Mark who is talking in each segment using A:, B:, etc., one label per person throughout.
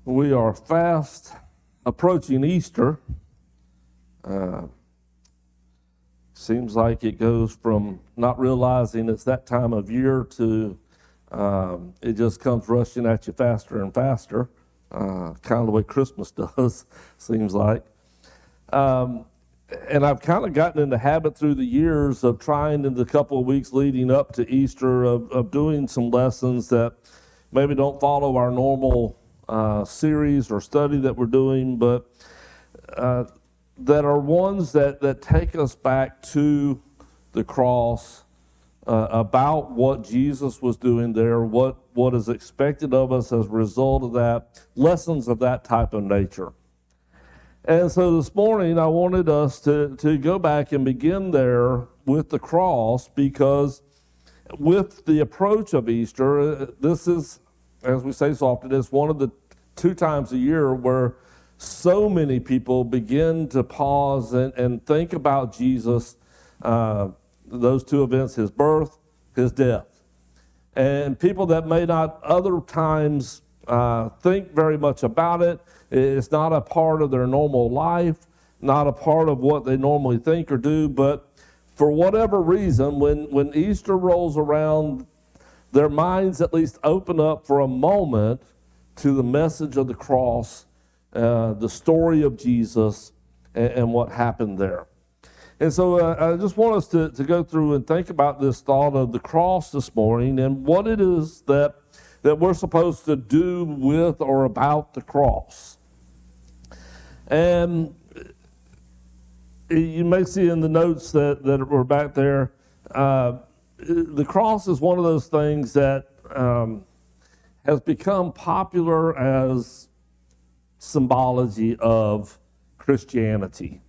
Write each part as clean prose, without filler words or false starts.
A: We are fast approaching Easter. Seems like it goes from not realizing it's that time of year to it just comes rushing at you faster and faster, kind of the way Christmas does, seems like. And I've kind of gotten in the habit through the years of trying in the couple of weeks leading up to Easter of doing some lessons that maybe don't follow our normal series or study that we're doing, but that are ones that take us back to the cross, about what Jesus was doing there, what is expected of us as a result of that, lessons of that type of nature. And so this morning I wanted us to go back and begin there with the cross, because with the approach of Easter, this is, as we say so often, it's one of the 2 times a year where so many people begin to pause and think about Jesus, those 2 events, his birth, his death. And people that may not other times think very much about it, it's not a part of their normal life, not a part of what they normally think or do, but for whatever reason, when Easter rolls around, their minds at least open up for a moment to the message of the cross, the story of Jesus, and what happened there. And so I just want us to go through and think about this thought of the cross this morning and what it is that we're supposed to do with or about the cross. And you may see in the notes that were back there, the cross is one of those things that has become popular as symbology of Christianity.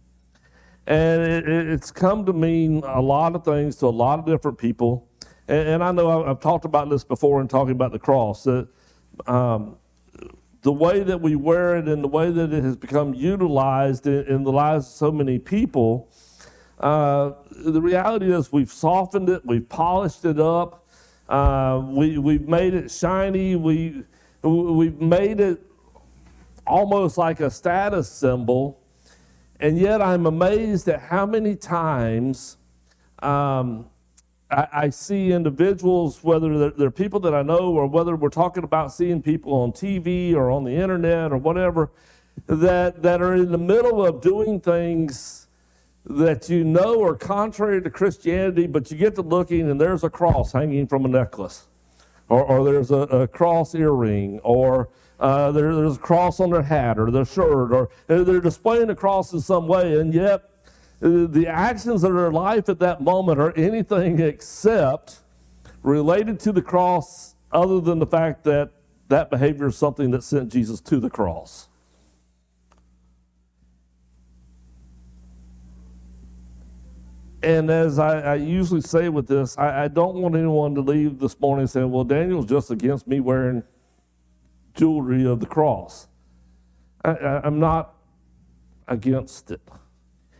A: And it's come to mean a lot of things to a lot of different people. And I know I've talked about this before in talking about the cross, that the way that we wear it and the way that it has become utilized in the lives of so many people, the reality is we've softened it, we've polished it up, we've made it shiny, we've made it almost like a status symbol. And yet I'm amazed at how many times I see individuals, whether they're people that I know or whether we're talking about seeing people on TV or on the internet or whatever, that are in the middle of doing things that you know are contrary to Christianity, but you get to looking and there's a cross hanging from a necklace, or there's a cross earring, or there's a cross on their hat or their shirt, or they're displaying the cross in some way, and yet the actions of their life at that moment are anything except related to the cross, other than the fact that that behavior is something that sent Jesus to the cross. And as I usually say with this, I don't want anyone to leave this morning saying, well, Daniel's just against me wearing jewelry of the cross. I'm not against it.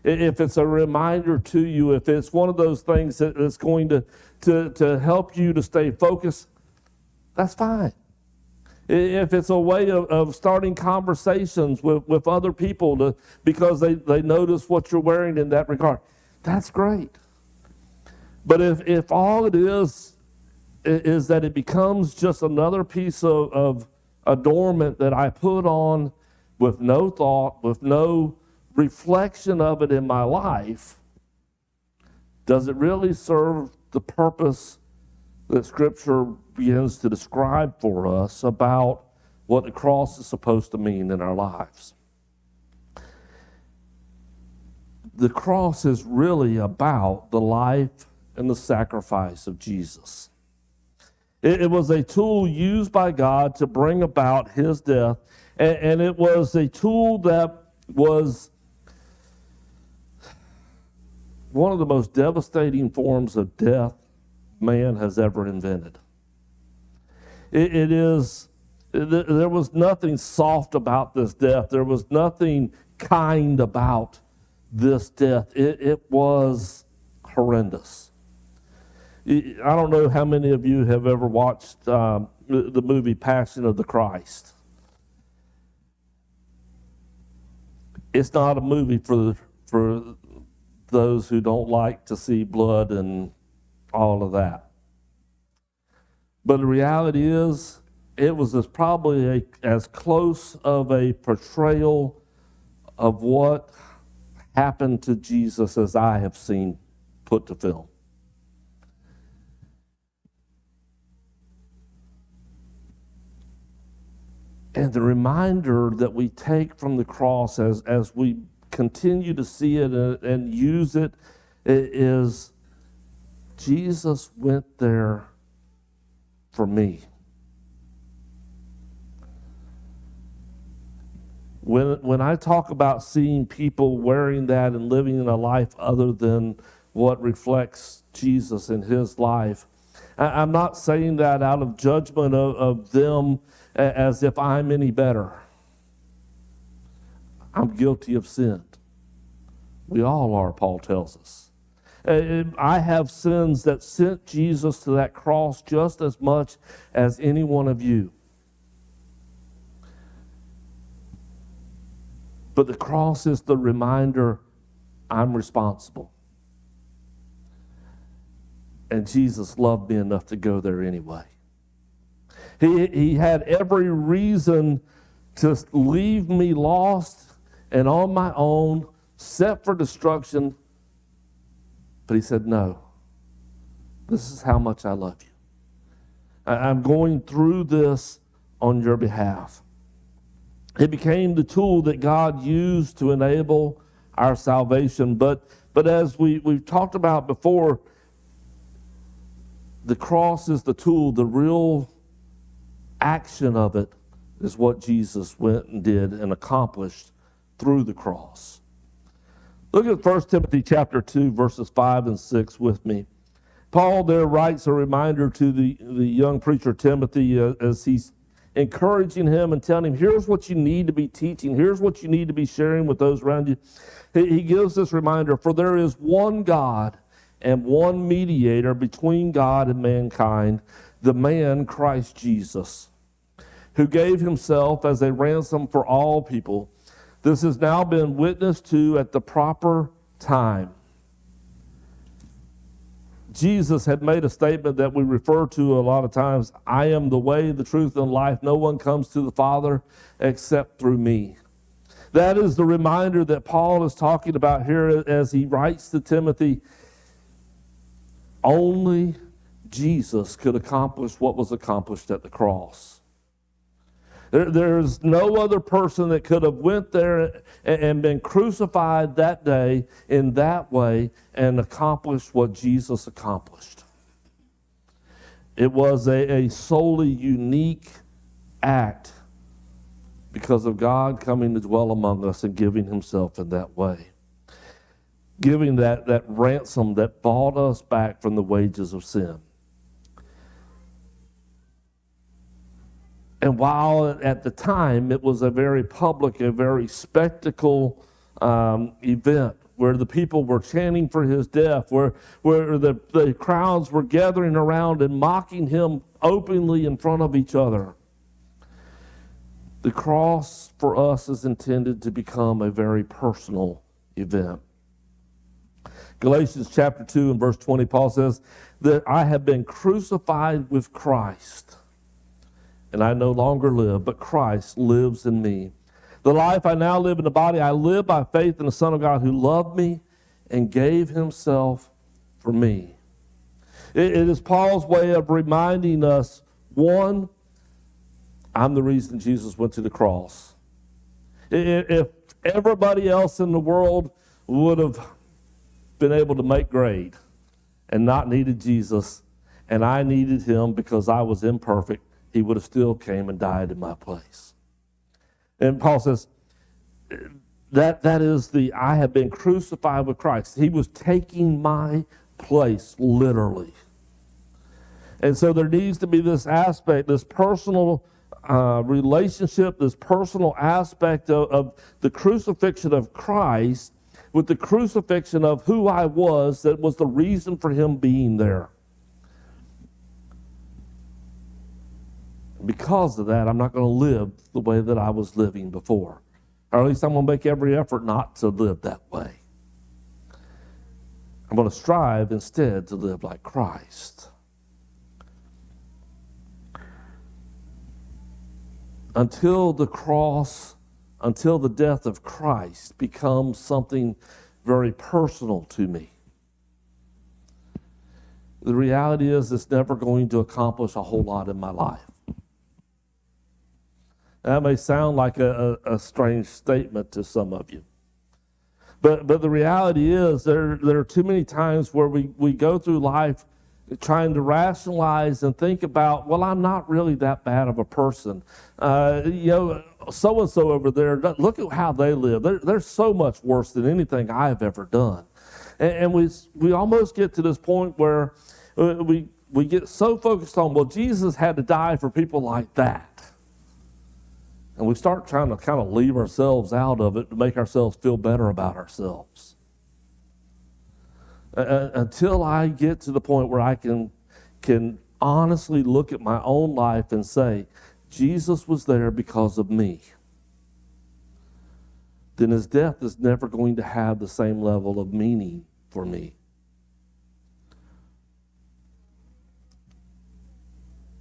A: If it's a reminder to you, if it's one of those things that's going to help you to stay focused, that's fine. If it's a way of starting conversations with other people because they notice what you're wearing in that regard, that's great. But if all it is that it becomes just another piece of adornment that I put on with no thought, with no reflection of it in my life, does it really serve the purpose that Scripture begins to describe for us about what the cross is supposed to mean in our lives? The cross is really about the life and the sacrifice of Jesus. It was a tool used by God to bring about his death, and it was a tool that was one of the most devastating forms of death man has ever invented. There was nothing soft about this death. There was nothing kind about this death. It was horrendous. I don't know how many of you have ever watched the movie Passion of the Christ. It's not a movie for those who don't like to see blood and all of that. But the reality is, it was probably as close of a portrayal of what happened to Jesus as I have seen put to film. And the reminder that we take from the cross as we continue to see it and use it is Jesus went there for me. When I talk about seeing people wearing that and living in a life other than what reflects Jesus in his life, I'm not saying that out of judgment of them as if I'm any better. I'm guilty of sin. We all are, Paul tells us. I have sins that sent Jesus to that cross just as much as any one of you. But the cross is the reminder I'm responsible. And Jesus loved me enough to go there anyway. He had every reason to leave me lost and on my own, set for destruction. But he said, no, this is how much I love you. I'm going through this on your behalf. It became the tool that God used to enable our salvation. But as we've talked about before, the cross is the tool. The real action of it is what Jesus went and did and accomplished through the cross. Look at 1 Timothy chapter 2, verses 5 and 6 with me. Paul there writes a reminder to the young preacher Timothy as he's encouraging him and telling him, here's what you need to be teaching. Here's what you need to be sharing with those around you. He gives this reminder, for there is one God and one mediator between God and mankind, the man Christ Jesus, who gave himself as a ransom for all people. This has now been witnessed to at the proper time. Jesus had made a statement that we refer to a lot of times. I am the way, the truth, and life. No one comes to the Father except through me. That is the reminder that Paul is talking about here as he writes to Timothy. Only Jesus could accomplish what was accomplished at the cross. There's no other person that could have went there and been crucified that day in that way and accomplished what Jesus accomplished. It was a solely unique act because of God coming to dwell among us and giving himself in that way. Giving that ransom that bought us back from the wages of sin. And while at the time it was a very public, a very spectacle event where the people were chanting for his death, where the crowds were gathering around and mocking him openly in front of each other, the cross for us is intended to become a very personal event. Galatians chapter 2 and verse 20, Paul says that I have been crucified with Christ. And I no longer live, but Christ lives in me. The life I now live in the body, I live by faith in the Son of God who loved me and gave himself for me. It is Paul's way of reminding us, one, I'm the reason Jesus went to the cross. If everybody else in the world would have been able to make grade and not needed Jesus, and I needed him because I was imperfect, he would have still came and died in my place. And Paul says, that is I have been crucified with Christ. He was taking my place, literally. And so there needs to be this aspect, this personal relationship, this personal aspect of the crucifixion of Christ with the crucifixion of who I was that was the reason for him being there. Because of that, I'm not going to live the way that I was living before. Or at least I'm going to make every effort not to live that way. I'm going to strive instead to live like Christ. Until the cross, until the death of Christ becomes something very personal to me, the reality is it's never going to accomplish a whole lot in my life. That may sound like a strange statement to some of you. But the reality is there are too many times where we go through life trying to rationalize and think about, well, I'm not really that bad of a person. So-and-so over there, look at how they live. They're so much worse than anything I've ever done. And we almost get to this point where we get so focused on, well, Jesus had to die for people like that. And we start trying to kind of leave ourselves out of it to make ourselves feel better about ourselves. Until I get to the point where I can honestly look at my own life and say, Jesus was there because of me, then his death is never going to have the same level of meaning for me.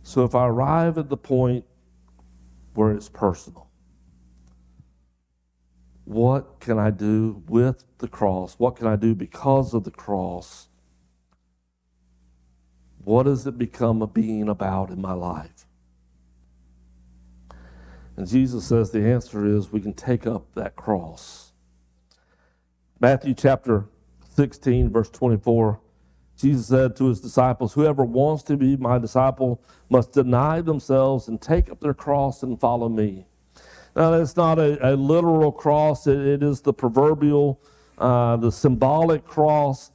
A: So if I arrive at the point where it's personal, what can I do with the cross? What can I do because of the cross? What does it become a being about in my life? And Jesus says the answer is we can take up that cross. Matthew chapter 16, verse 24, Jesus said to his disciples, whoever wants to be my disciple must deny themselves and take up their cross and follow me. Now, that's not a literal cross. It is the proverbial, the symbolic cross.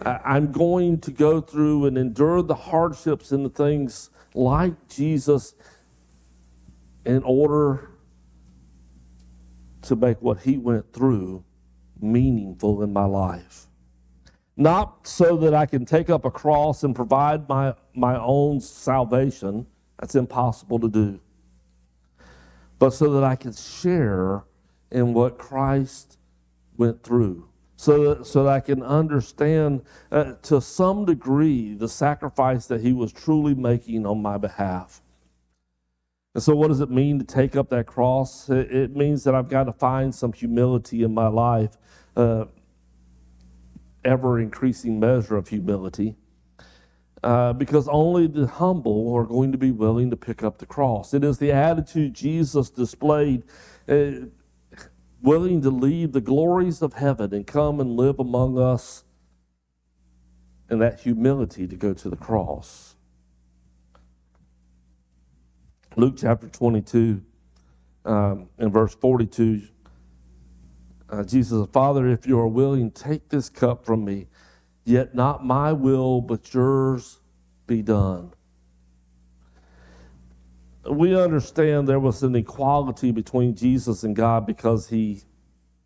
A: I'm going to go through and endure the hardships and the things like Jesus in order to make what he went through meaningful in my life. Not so that I can take up a cross and provide my own salvation. That's impossible to do. But so that I can share in what Christ went through. So that I can understand to some degree the sacrifice that he was truly making on my behalf. And so what does it mean to take up that cross? It means that I've got to find some humility in my life, ever-increasing measure of humility, because only the humble are going to be willing to pick up the cross. It is the attitude Jesus displayed, willing to leave the glories of heaven and come and live among us, and that humility to go to the cross. Luke chapter 22, in verse 42, Jesus said, Father, if you are willing, take this cup from me, yet not my will, but yours be done. We understand there was an equality between Jesus and God because he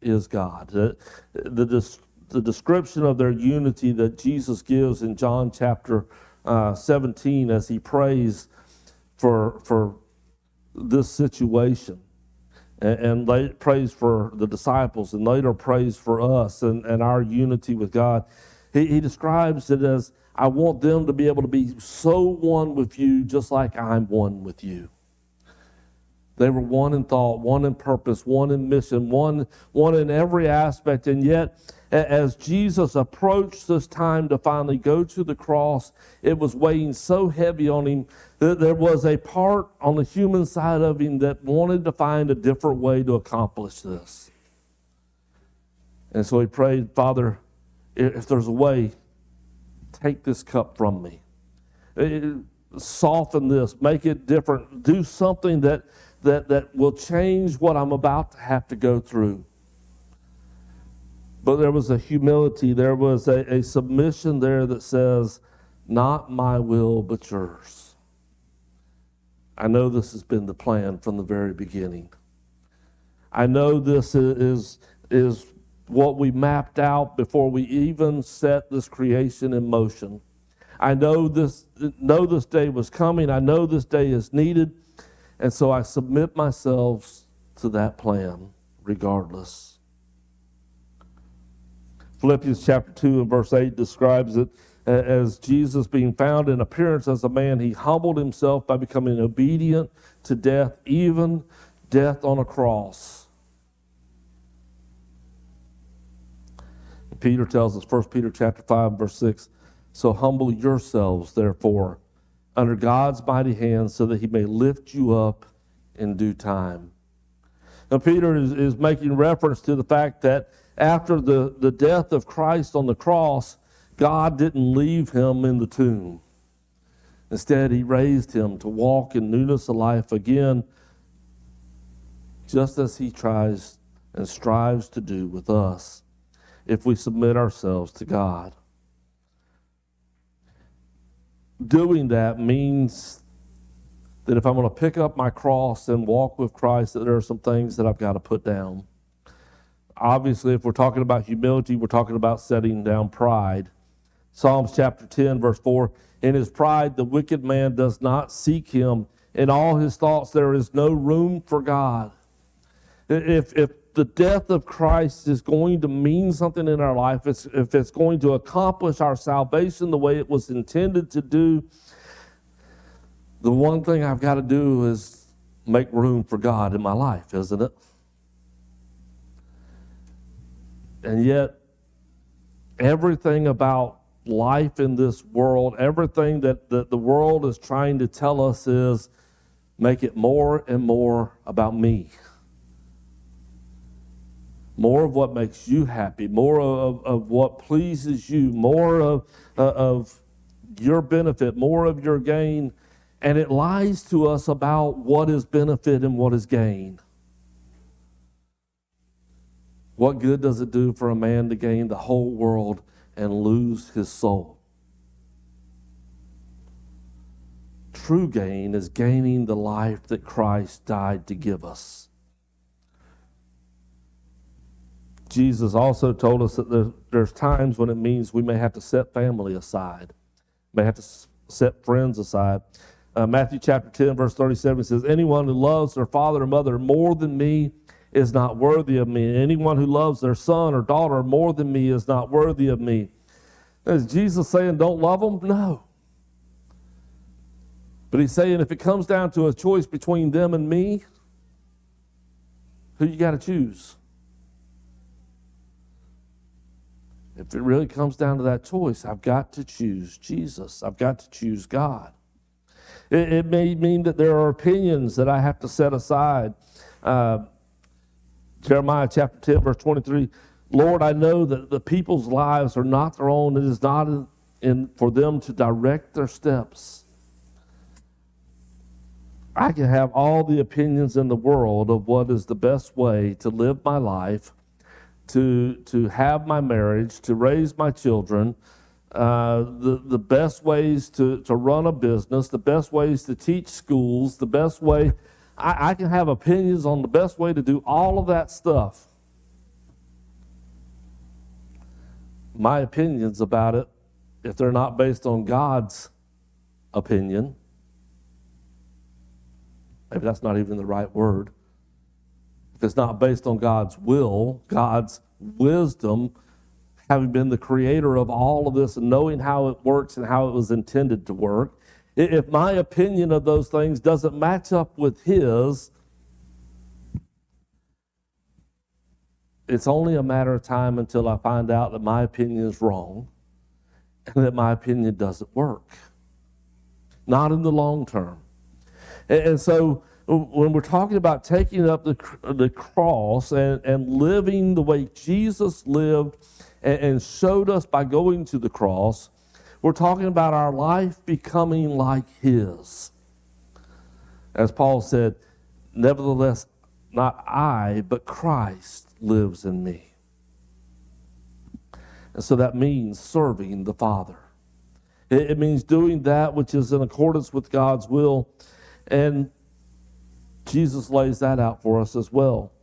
A: is God. The description of their unity that Jesus gives in John chapter 17 as he prays for this situation, and prays for the disciples, and later prays for us and our unity with God. He describes it as, I want them to be able to be so one with you just like I'm one with you. They were one in thought, one in purpose, one in mission, one in every aspect. And yet, as Jesus approached this time to finally go to the cross, it was weighing so heavy on him that there was a part on the human side of him that wanted to find a different way to accomplish this. And so he prayed, Father, if there's a way, take this cup from me. Soften this, make it different, do something that will change what I'm about to have to go through. But there was a humility, there was a submission there that says, not my will, but yours. I know this has been the plan from the very beginning. I know this is what we mapped out before we even set this creation in motion. I know this day was coming. I know this day is needed. And so I submit myself to that plan. regardless. Philippians chapter 2 and verse 8 describes it as Jesus being found in appearance as a man. He humbled himself by becoming obedient to death, even death on a cross. Peter tells us, 1 Peter chapter 5 verse 6, so humble yourselves, therefore, under God's mighty hand, so that he may lift you up in due time. Now, Peter is making reference to the fact that after the death of Christ on the cross, God didn't leave him in the tomb. Instead, he raised him to walk in newness of life again, just as he tries and strives to do with us if we submit ourselves to God. Doing that means that if I'm going to pick up my cross and walk with Christ, that there are some things that I've got to put down. Obviously, if we're talking about humility, we're talking about setting down pride. Psalms chapter 10, verse 4, in his pride, the wicked man does not seek him. In all his thoughts, there is no room for God. If the death of Christ is going to mean something in our life, if it's going to accomplish our salvation the way it was intended to do, the one thing I've got to do is make room for God in my life, isn't it? And yet, everything about life in this world, everything that the world is trying to tell us is make it more and more about me. More of what makes you happy, more of what pleases you, more of your benefit, more of your gain. And it lies to us about what is benefit and what is gain. What good does it do for a man to gain the whole world and lose his soul? True gain is gaining the life that Christ died to give us. Jesus also told us that there's times when it means we may have to set family aside, may have to set friends aside. Matthew chapter 10, verse 37 says, anyone who loves their father or mother more than me is not worthy of me. Anyone who loves their son or daughter more than me is not worthy of me. Is Jesus saying don't love them? No. But he's saying if it comes down to a choice between them and me, who you got to choose? If it really comes down to that choice, I've got to choose Jesus. I've got to choose God. It may mean that there are opinions that I have to set aside. Jeremiah chapter 10, verse 23, Lord, I know that the people's lives are not their own. It is not for them to direct their steps. I can have all the opinions in the world of what is the best way to live my life, to have my marriage, to raise my children, the best ways to run a business, the best ways to teach schools, the best way. I can have opinions on the best way to do all of that stuff. My opinions about it, if they're not based on God's opinion, maybe that's not even the right word. If it's not based on God's will, God's wisdom, having been the creator of all of this and knowing how it works and how it was intended to work, if my opinion of those things doesn't match up with his, it's only a matter of time until I find out that my opinion is wrong and that my opinion doesn't work. Not in the long term. And so when we're talking about taking up the cross and living the way Jesus lived and showed us by going to the cross, we're talking about our life becoming like his. As Paul said, nevertheless, not I, but Christ lives in me. And so that means serving the Father. It means doing that which is in accordance with God's will. And Jesus lays that out for us as well.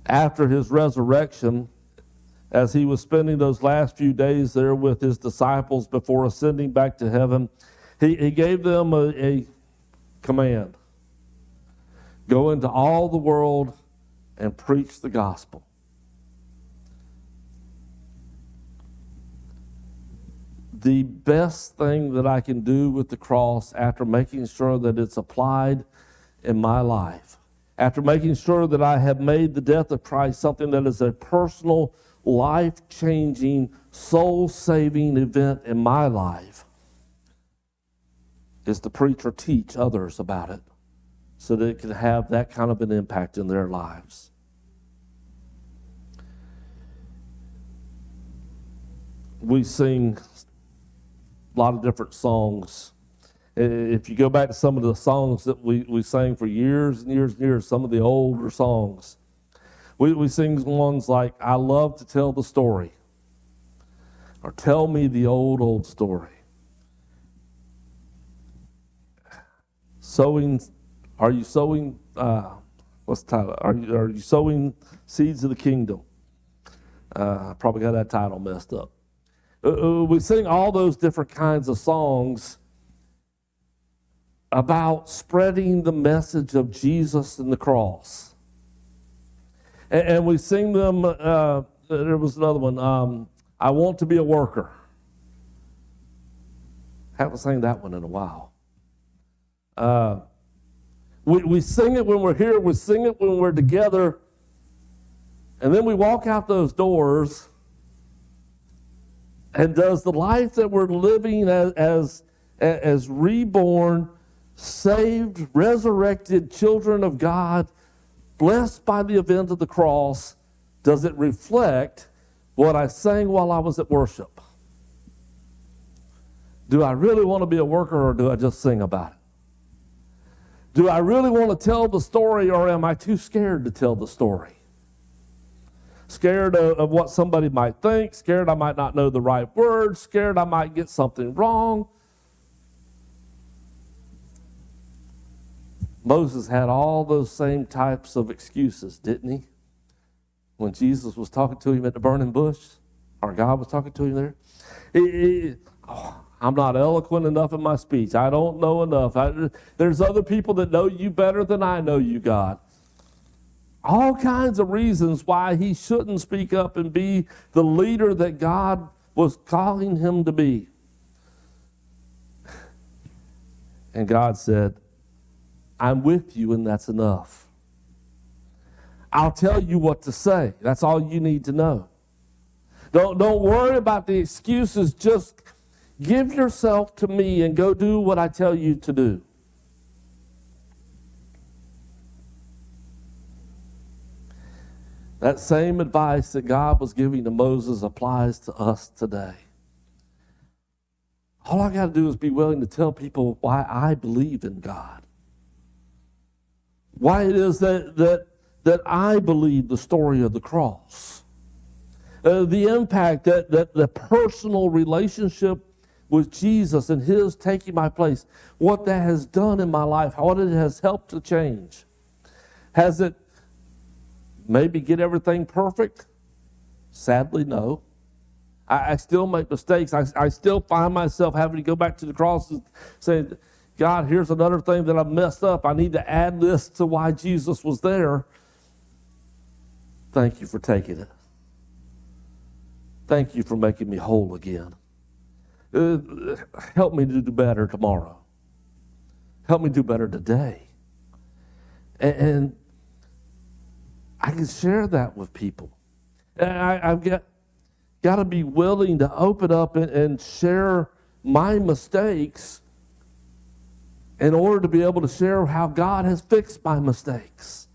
A: After his resurrection, as he was spending those last few days there with his disciples before ascending back to heaven, he gave them a command. Go into all the world and preach the gospel. The best thing that I can do with the cross, after making sure that it's applied in my life, after making sure that I have made the death of Christ something that is a personal, life-changing, soul-saving event in my life, is to preach or teach others about it so that it can have that kind of an impact in their lives. We sing a lot of different songs. If you go back to some of the songs that we sang for years and years and years, some of the older songs, we sing ones like, I love to tell the story, or tell me the old, old story. Are you sowing, what's the title? Are you sowing seeds of the kingdom? I probably got that title messed up. We sing all those different kinds of songs about spreading the message of Jesus and the cross. And we sing them, there was another one, I want to be a worker. Haven't sang that one in a while. We sing it when we're here, we sing it when we're together, and then we walk out those doors, and does the life that we're living as reborn, saved, resurrected children of God, blessed by the event of the cross, does it reflect what I sang while I was at worship? Do I really want to be a worker, or do I just sing about it? Do I really want to tell the story, or am I too scared to tell the story? Scared of what somebody might think, scared I might not know the right words, scared I might get something wrong. Moses had all those same types of excuses, didn't he? When Jesus was talking to him at the burning bush, or God was talking to him there. I'm not eloquent enough in my speech. I don't know enough. There's other people that know you better than I know you, God. All kinds of reasons why he shouldn't speak up and be the leader that God was calling him to be. And God said, I'm with you, and that's enough. I'll tell you what to say. That's all you need to know. Don't worry about the excuses. Just give yourself to me and go do what I tell you to do. That same advice that God was giving to Moses applies to us today. All I got to do is be willing to tell people why I believe in God. Why it is that I believe the story of the cross. The impact that the personal relationship with Jesus and his taking my place, what that has done in my life, what it has helped to change. Has it maybe get everything perfect? Sadly, no. I still make mistakes. I still find myself having to go back to the cross and say, God, here's another thing that I've messed up. I need to add this to why Jesus was there. Thank you for taking it. Thank you for making me whole again. Help me to do better tomorrow. Help me do better today. And I can share that with people. I've got to be willing to open up and share my mistakes in order to be able to share how God has fixed my mistakes.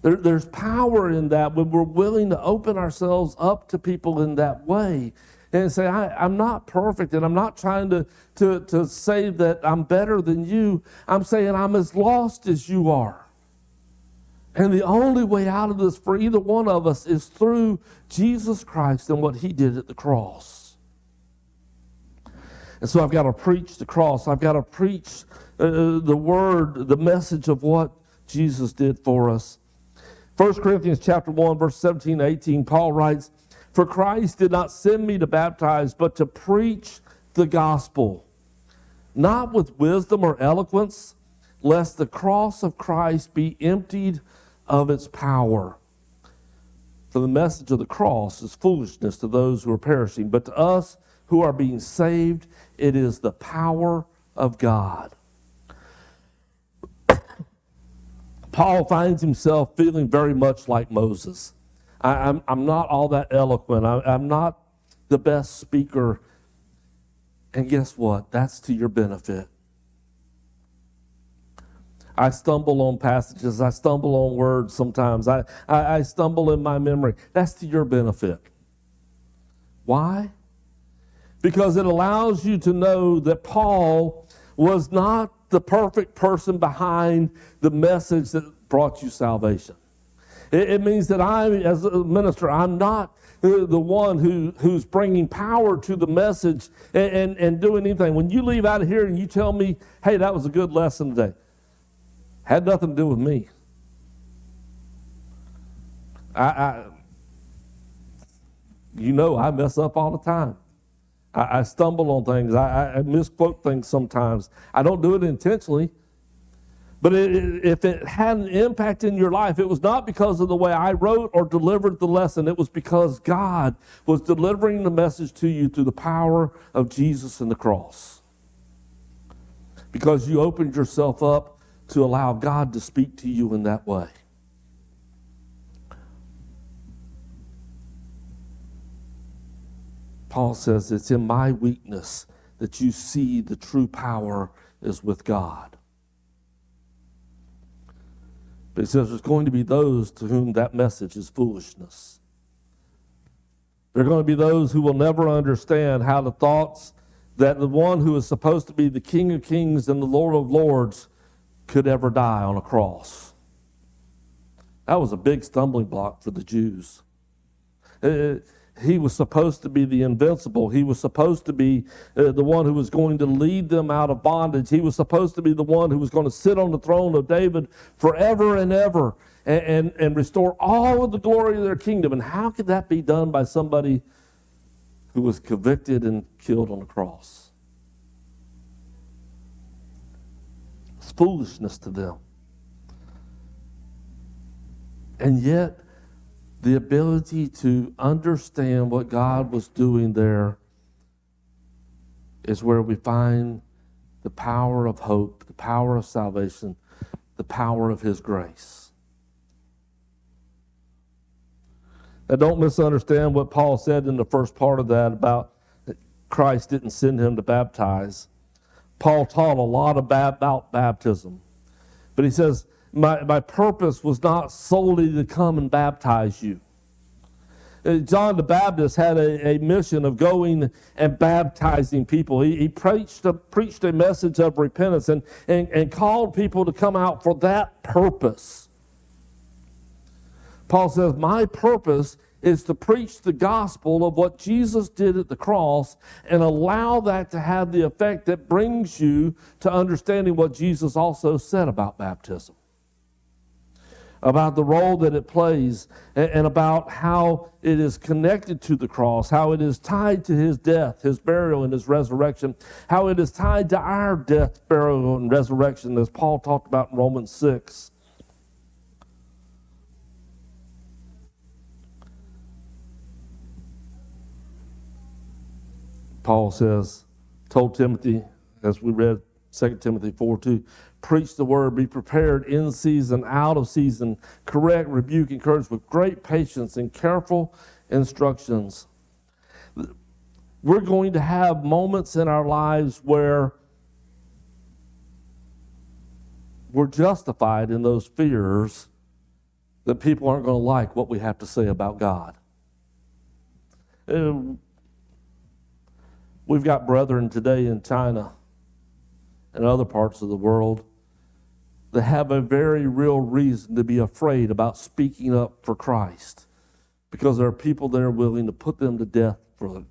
A: There's power in that when we're willing to open ourselves up to people in that way and say, I'm not perfect, and I'm not trying to say that I'm better than you. I'm saying I'm as lost as you are. And the only way out of this for either one of us is through Jesus Christ and what he did at the cross. And so I've got to preach the cross. I've got to preach the word, the message of what Jesus did for us. 1 Corinthians chapter 1, verse 17 to 18, Paul writes, for Christ did not send me to baptize, but to preach the gospel. not with wisdom or eloquence, lest the cross of Christ be emptied of its power. For the message of the cross is foolishness to those who are perishing, but to us who are being saved, it is the power of God. Paul finds himself feeling very much like Moses. I'm not all that eloquent. I'm not the best speaker. And guess what? That's to your benefit. I stumble on passages. I stumble on words sometimes. I stumble in my memory. That's to your benefit. Why? Because it allows you to know that Paul was not the perfect person behind the message that brought you salvation. It means that I, as a minister, I'm not the one who's bringing power to the message and doing anything. When you leave out of here and you tell me, hey, that was a good lesson today, had nothing to do with me. I mess up all the time. I stumble on things. I misquote things sometimes. I don't do it intentionally. But if it had an impact in your life, it was not because of the way I wrote or delivered the lesson. It was because God was delivering the message to you through the power of Jesus and the cross. Because you opened yourself up to allow God to speak to you in that way. Paul says, it's in my weakness that you see the true power is with God. But he says there's going to be those to whom that message is foolishness. There are going to be those who will never understand how the thoughts that the one who is supposed to be the King of Kings and the Lord of Lords could ever die on a cross. That was a big stumbling block for the Jews. He was supposed to be the invincible. He was supposed to be the one who was going to lead them out of bondage. He was supposed to be the one who was going to sit on the throne of David forever and ever and restore all of the glory of their kingdom. And how could that be done by somebody who was convicted and killed on the cross? It's foolishness to them. And yet, the ability to understand what God was doing there is where we find the power of hope, the power of salvation, the power of His grace. Now, don't misunderstand what Paul said in the first part of that about that Christ didn't send him to baptize. Paul taught a lot about baptism. But he says, my purpose was not solely to come and baptize you. John the Baptist had a mission of going and baptizing people. He preached a message of repentance and called people to come out for that purpose. Paul says, my purpose is to preach the gospel of what Jesus did at the cross and allow that to have the effect that brings you to understanding what Jesus also said about baptism, about the role that it plays, and about how it is connected to the cross, how it is tied to His death, His burial, and His resurrection, how it is tied to our death, burial, and resurrection, as Paul talked about in Romans 6. Paul told Timothy, as we read 2 Timothy 4:2, preach the word, be prepared in season, out of season, correct, rebuke, encourage with great patience and careful instructions. We're going to have moments in our lives where we're justified in those fears that people aren't going to like what we have to say about God. We've got brethren today in China and other parts of the world that have a very real reason to be afraid about speaking up for Christ, because there are people there willing to put them to death for it.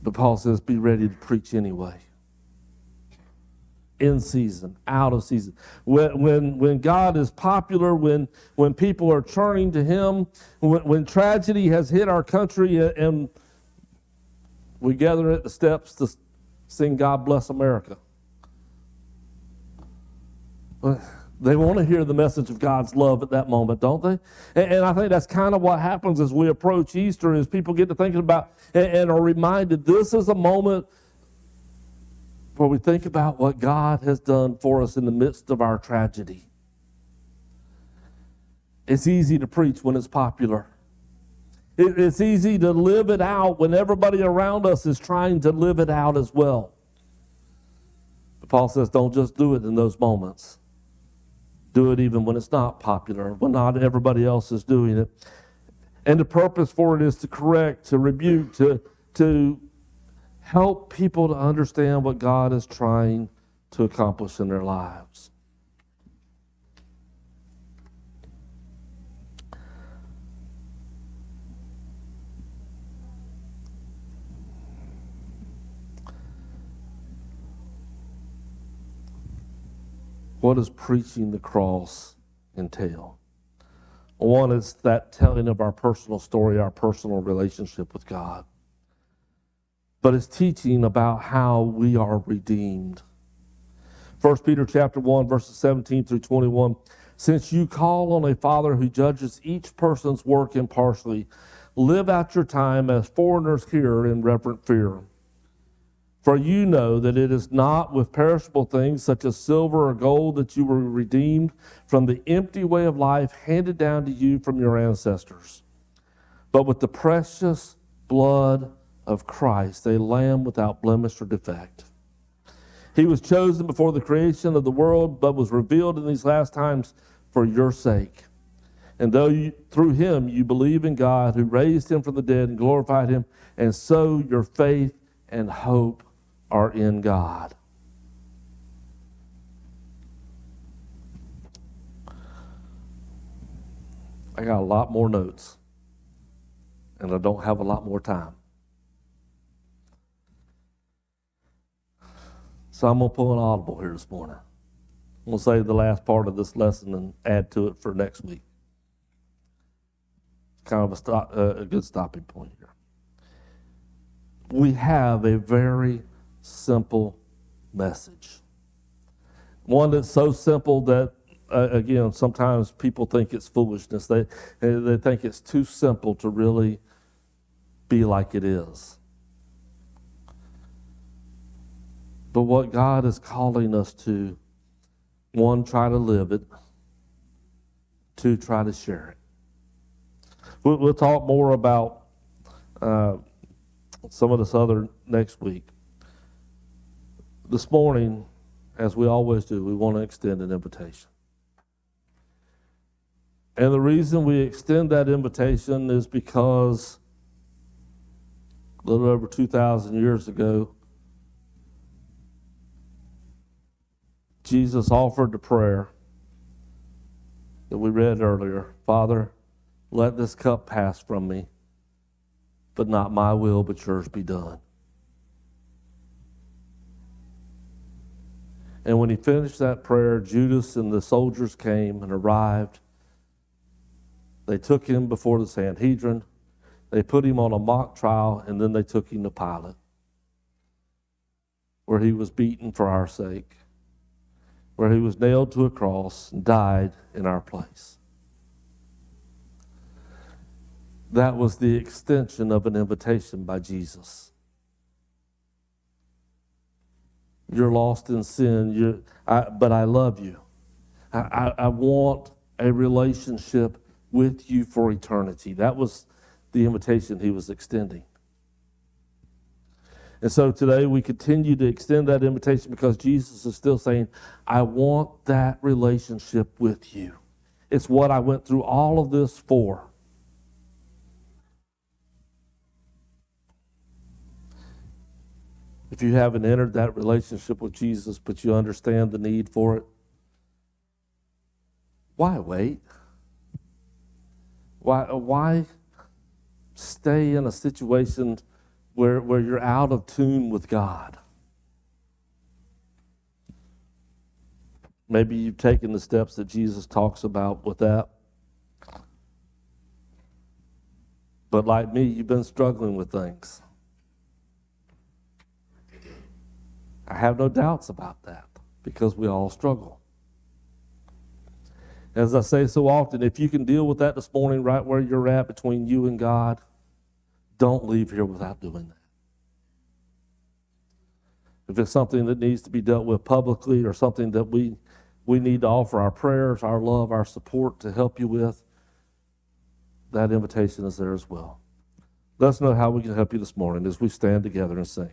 A: But Paul says, be ready to preach anyway. in season, out of season. When God is popular, when people are turning to Him, when tragedy has hit our country and we gather at the steps to sing God Bless America. They want to hear the message of God's love at that moment, don't they? And I think that's kind of what happens as we approach Easter, is people get to thinking about and are reminded this is a moment where we think about what God has done for us in the midst of our tragedy. It's easy to preach when it's popular. It's easy to live it out when everybody around us is trying to live it out as well. But Paul says, don't just do it in those moments. Do it even when it's not popular, when not everybody else is doing it. And the purpose for it is to correct, to rebuke, to help people to understand what God is trying to accomplish in their lives. What does preaching the cross entail? One is that telling of our personal story, our personal relationship with God. But it's teaching about how we are redeemed. 1 Peter chapter 1, verses 17 through 21. Since you call on a Father who judges each person's work impartially, live out your time as foreigners here in reverent fear. For you know that it is not with perishable things such as silver or gold that you were redeemed from the empty way of life handed down to you from your ancestors, but with the precious blood of Christ, a lamb without blemish or defect. He was chosen before the creation of the world, but was revealed in these last times for your sake. And though through him you believe in God, who raised him from the dead and glorified him, and so your faith and hope are in God. I got a lot more notes, and I don't have a lot more time. So I'm going to pull an audible here this morning. I'm going to save the last part of this lesson and add to it for next week. Kind of a good stopping point here. We have a very simple message. One that's so simple that, again, sometimes people think it's foolishness. They think it's too simple to really be like it is. But what God is calling us to, one, try to live it. Two, try to share it. We'll talk more about some of this other next week. This morning, as we always do, we want to extend an invitation. And the reason we extend that invitation is because a little over 2,000 years ago, Jesus offered the prayer that we read earlier. Father, let this cup pass from me, but not my will, but yours be done. And when he finished that prayer, Judas and the soldiers came and arrived. They took him before the Sanhedrin. They put him on a mock trial, and then they took him to Pilate, where he was beaten for our sake, where he was nailed to a cross and died in our place. That was the extension of an invitation by Jesus. You're lost in sin, but I love you. I want a relationship with you for eternity. That was the invitation he was extending. And so today we continue to extend that invitation because Jesus is still saying, I want that relationship with you. It's what I went through all of this for. If you haven't entered that relationship with Jesus, but you understand the need for it, why wait? Why stay in a situation where you're out of tune with God? Maybe you've taken the steps that Jesus talks about with that. But like me, you've been struggling with things. I have no doubts about that because we all struggle. As I say so often, if you can deal with that this morning right where you're at between you and God, don't leave here without doing that. If it's something that needs to be dealt with publicly or something that we need to offer our prayers, our love, our support to help you with, that invitation is there as well. Let us know how we can help you this morning as we stand together and sing.